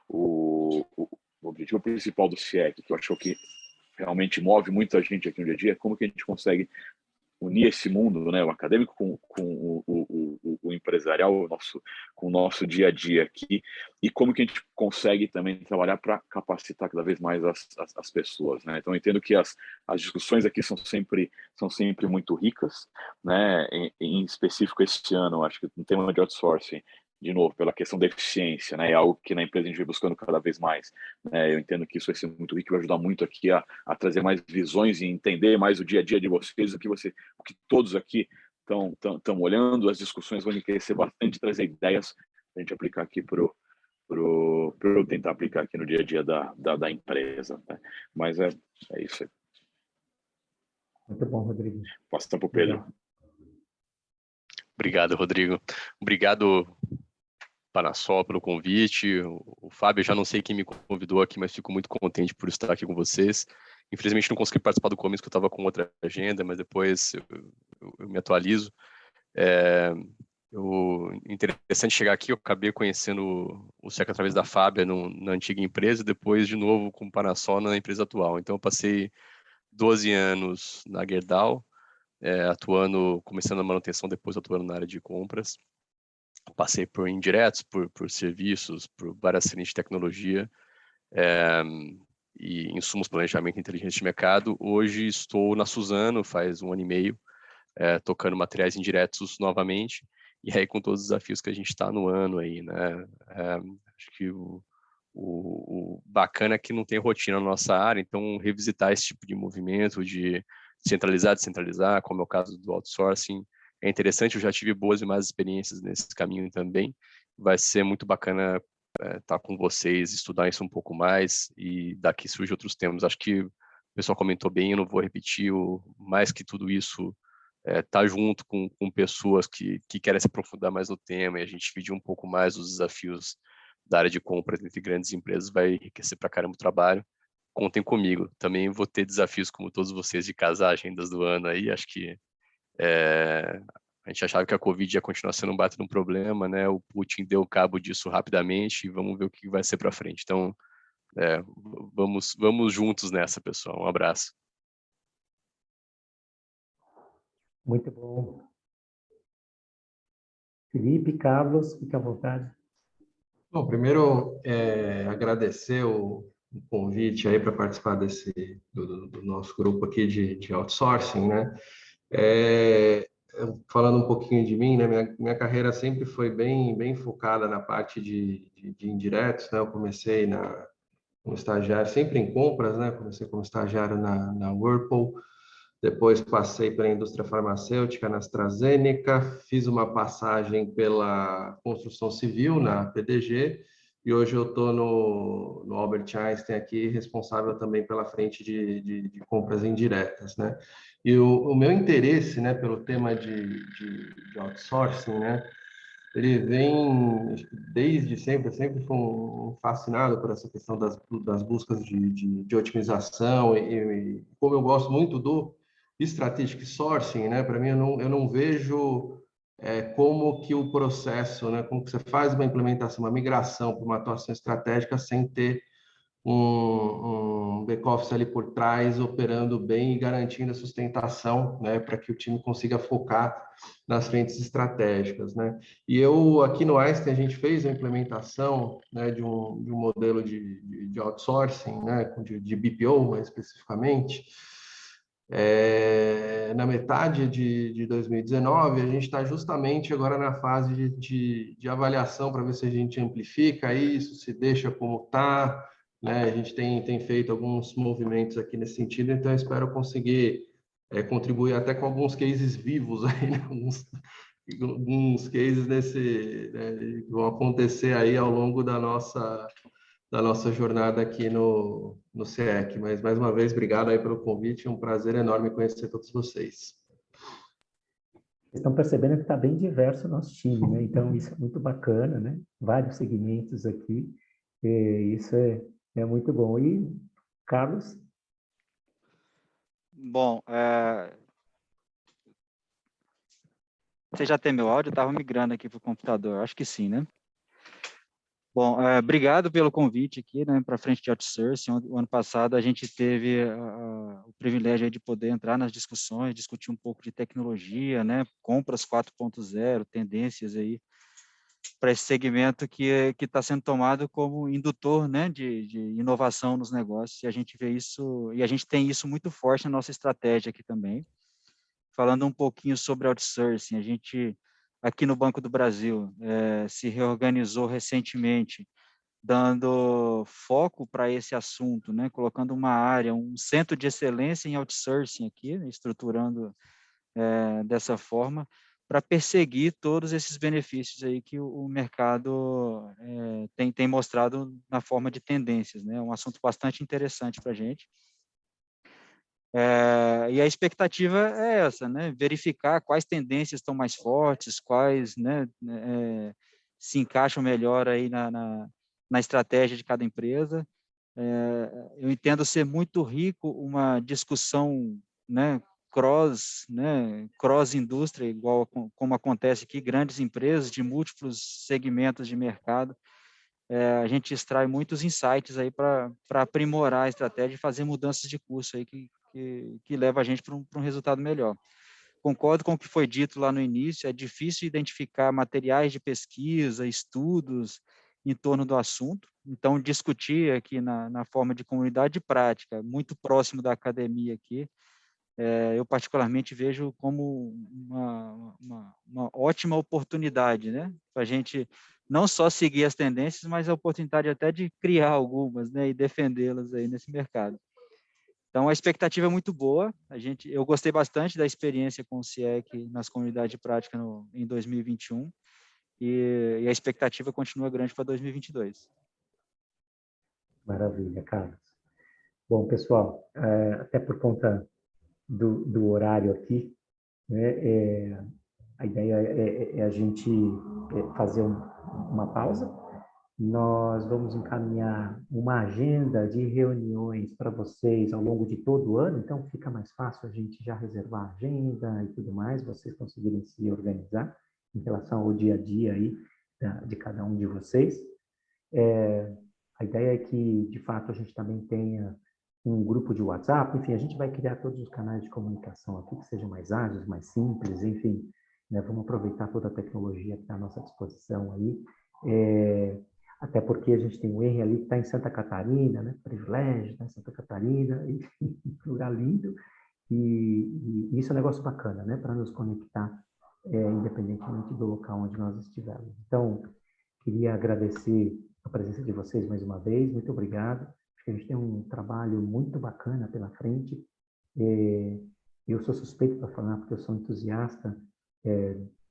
o objetivo principal do CIEC, que eu acho que realmente move muita gente aqui no dia a dia, é como que a gente consegue unir esse mundo, né, o acadêmico com o empresarial, com o nosso dia a dia aqui, e como que a gente consegue também trabalhar para capacitar cada vez mais as pessoas, né? Então eu entendo que as discussões aqui são sempre muito ricas, né? Em específico esse ano, acho que no tema de outsourcing, de novo, pela questão da eficiência, né? É algo que na empresa a gente vem buscando cada vez mais, né? Eu entendo que isso vai ser muito rico, vai ajudar muito aqui a trazer mais visões e entender mais o dia a dia de vocês, o que todos aqui estão olhando. As discussões vão enriquecer bastante, trazer ideias para a gente aplicar aqui para eu tentar aplicar aqui no dia a dia da empresa, né? Mas é isso aí. Muito bom, Rodrigo. Passo para o Pedro. Obrigado, Rodrigo. Obrigado, Panasol, pelo convite. O Fábio, já não sei quem me convidou aqui, mas fico muito contente por estar aqui com vocês. Infelizmente não consegui participar do começo, que eu estava com outra agenda, mas depois eu me atualizo. Interessante chegar aqui, eu acabei conhecendo o CIEC através da Fábia na antiga empresa, e depois de novo com o Panasol na empresa atual. Então eu passei 12 anos na Gerdau, começando a manutenção, depois atuando na área de compras. Passei por indiretos, por serviços, por várias frentes de tecnologia, e insumos, planejamento e inteligência de mercado. Hoje estou na Suzano, faz 1 ano e meio, tocando materiais indiretos novamente, e aí com todos os desafios que a gente está no ano aí, né? Acho que o bacana é que não tem rotina na nossa área, então revisitar esse tipo de movimento de centralizar, descentralizar, como é o caso do outsourcing, é interessante. Eu já tive boas e más experiências nesse caminho também. Vai ser muito bacana estar com vocês, estudar isso um pouco mais, e daqui surgem outros temas. Acho que o pessoal comentou bem, eu não vou repetir, mais que tudo isso, tá junto com pessoas que querem se aprofundar mais no tema, e a gente dividir um pouco mais os desafios da área de compras entre grandes empresas vai enriquecer pra caramba o trabalho. Contem comigo. Também vou ter desafios como todos vocês de casar agendas do ano aí. Acho que a gente achava que a Covid ia continuar sendo um baita de um problema, né? O Putin deu cabo disso rapidamente e vamos ver o que vai ser para frente. Então, vamos juntos nessa, pessoal. Um abraço. Muito bom. Felipe, Carlos, fique à vontade. Bom, primeiro, agradecer o convite aí para participar do nosso grupo aqui de outsourcing, né? Falando um pouquinho de mim, né? Minha carreira sempre foi bem focada na parte de indiretos, né? Eu comecei como estagiário, sempre em compras, né? Comecei como estagiário na Whirlpool, depois passei pela indústria farmacêutica, na AstraZeneca, fiz uma passagem pela construção civil, na PDG, e hoje eu estou no Albert Einstein aqui, responsável também pela frente de compras indiretas, né? E o meu interesse, né, pelo tema de outsourcing, né, ele vem desde sempre, eu sempre fui fascinado por essa questão das buscas de otimização, e como eu gosto muito do strategic sourcing, né, para mim eu não vejo como que o processo, né, como que você faz uma implementação, uma migração para uma atuação estratégica sem ter um back-office ali por trás, operando bem e garantindo a sustentação, né, para que o time consiga focar nas frentes estratégicas, né? E eu, aqui no Einstein, a gente fez a implementação, né, de um modelo de outsourcing, né, de BPO, mais especificamente, na metade de 2019, a gente está justamente agora na fase de avaliação para ver se a gente amplifica isso, se deixa como está, né? A gente tem feito alguns movimentos aqui nesse sentido, então eu espero conseguir contribuir até com alguns cases vivos aí, né? Alguns cases né, que vão acontecer aí ao longo da nossa jornada aqui no CEEC. Mas, mais uma vez, obrigado aí pelo convite, é um prazer enorme conhecer todos vocês. Vocês estão percebendo que está bem diverso o nosso time, né? Então, isso é muito bacana, né? Vários segmentos aqui, e isso é muito bom. E, Carlos? Bom, você já tem meu áudio? Eu estava migrando aqui para o computador, acho que sim, né? Bom, obrigado pelo convite aqui, né, para a frente de outsourcing. O ano passado a gente teve o privilégio aí de poder entrar nas discussões, discutir um pouco de tecnologia, né, compras 4.0, tendências aí para esse segmento que está sendo tomado como indutor, né, de inovação nos negócios. E a gente vê isso, e a gente tem isso muito forte na nossa estratégia aqui também. Falando um pouquinho sobre outsourcing, a gente aqui no Banco do Brasil se reorganizou recentemente, dando foco para esse assunto, né? Colocando uma área, um centro de excelência em outsourcing aqui, né? Estruturando dessa forma, para perseguir todos esses benefícios aí que o mercado tem mostrado na forma de tendências, né? Um assunto bastante interessante para a gente. E a expectativa é essa, né? Verificar quais tendências estão mais fortes, quais, né, se encaixam melhor aí na estratégia de cada empresa. Eu entendo ser muito rico uma discussão, né, cross indústria, igual como acontece aqui, grandes empresas de múltiplos segmentos de mercado. A gente extrai muitos insights aí para aprimorar a estratégia e fazer mudanças de curso aí que leva a gente para um resultado melhor. concordo com o que foi dito lá no início, é difícil identificar materiais de pesquisa, estudos em torno do assunto, então discutir aqui na forma de comunidade de prática, muito próximo da academia aqui, eu particularmente vejo como uma ótima oportunidade, né, para a gente não só seguir as tendências, mas a oportunidade até de criar algumas, né, e defendê-las aí nesse mercado. Então, a expectativa é muito boa. Eu gostei bastante da experiência com o CIEC nas comunidades de prática em 2021 e a expectativa continua grande para 2022. Maravilha, Carlos. Bom, pessoal, até por conta do horário aqui, né, a ideia é a gente fazer uma pausa. Nós vamos encaminhar uma agenda de reuniões para vocês ao longo de todo o ano, então fica mais fácil a gente já reservar a agenda e tudo mais, vocês conseguirem se organizar em relação ao dia a dia aí de cada um de vocês. A ideia é que, de fato, a gente também tenha um grupo de WhatsApp, enfim, a gente vai criar todos os canais de comunicação aqui que sejam mais ágeis, mais simples, enfim, né, vamos aproveitar toda a tecnologia que está à nossa disposição aí, até porque a gente tem o Henry ali que está em Santa Catarina, né, privilégio, está em Santa Catarina, enfim, um lugar lindo, e isso é um negócio bacana, né, para nos conectar, independentemente do local onde nós estivermos. Então, queria agradecer a presença de vocês mais uma vez, muito obrigado. Acho que a gente tem um trabalho muito bacana pela frente. Eu sou suspeito para falar, porque eu sou entusiasta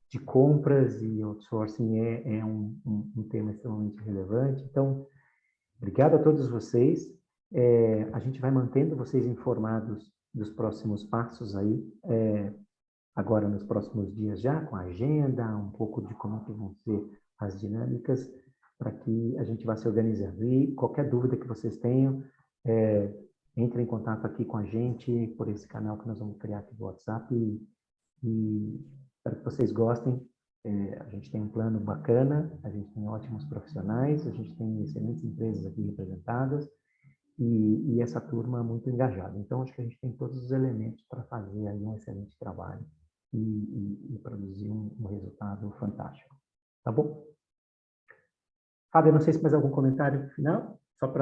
de compras e outsourcing é um tema extremamente relevante. Então, obrigado a todos vocês. A gente vai mantendo vocês informados dos próximos passos aí, agora nos próximos dias já, com a agenda, um pouco de como que vão ser as dinâmicas, para que a gente vá se organizando. E qualquer dúvida que vocês tenham, entre em contato aqui com a gente, por esse canal que nós vamos criar aqui do WhatsApp, e espero que vocês gostem. A gente tem um plano bacana, a gente tem ótimos profissionais, a gente tem excelentes empresas aqui representadas, e essa turma muito engajada. Então, acho que a gente tem todos os elementos para fazer aí um excelente trabalho e produzir um resultado fantástico. Tá bom? Fábio, não sei se mais algum comentário final?